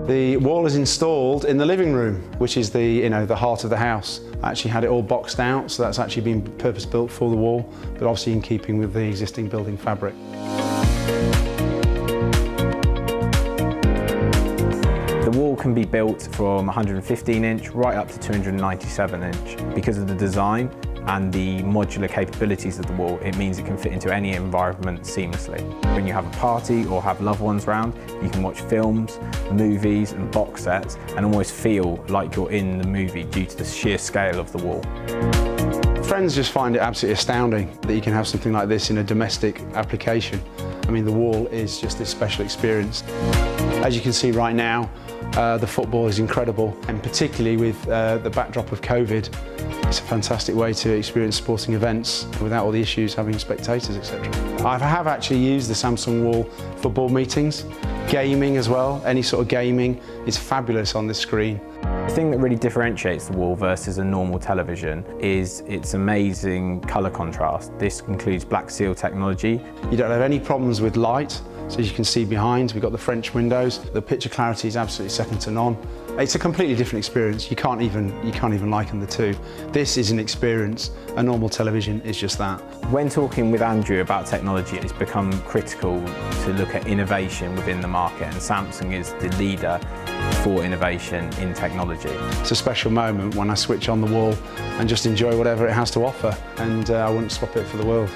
The wall is installed in the living room, which is the heart of the house. I actually had it all boxed out, so that's actually been purpose-built for the wall, but obviously in keeping with the existing building fabric. The wall can be built from 115 inch right up to 297 inch. Because of the design and the modular capabilities of the wall, it means it can fit into any environment seamlessly. When you have a party or have loved ones round, you can watch films, movies and box sets and almost feel like you're in the movie due to the sheer scale of the wall. Friends just find it absolutely astounding that you can have something like this in a domestic application. I mean, the wall is just this special experience. As you can see right now, the football is incredible, and particularly with the backdrop of COVID, it's a fantastic way to experience sporting events without all the issues having spectators, etc. I have actually used the Samsung wall for board meetings, gaming as well. Any sort of gaming is fabulous on this screen. The thing that really differentiates the wall versus a normal television is its amazing colour contrast. This includes black seal technology. You don't have any problems with light, so as you can see behind, we've got the French windows. The picture clarity is absolutely second to none. It's a completely different experience. You can't even liken the two. This is an experience. A normal television is just that. When talking with Andrew about technology, it's become critical to look at innovation within the market, and Samsung is the leader for innovation in technology. It's a special moment when I switch on the wall and just enjoy whatever it has to offer, and I wouldn't swap it for the world.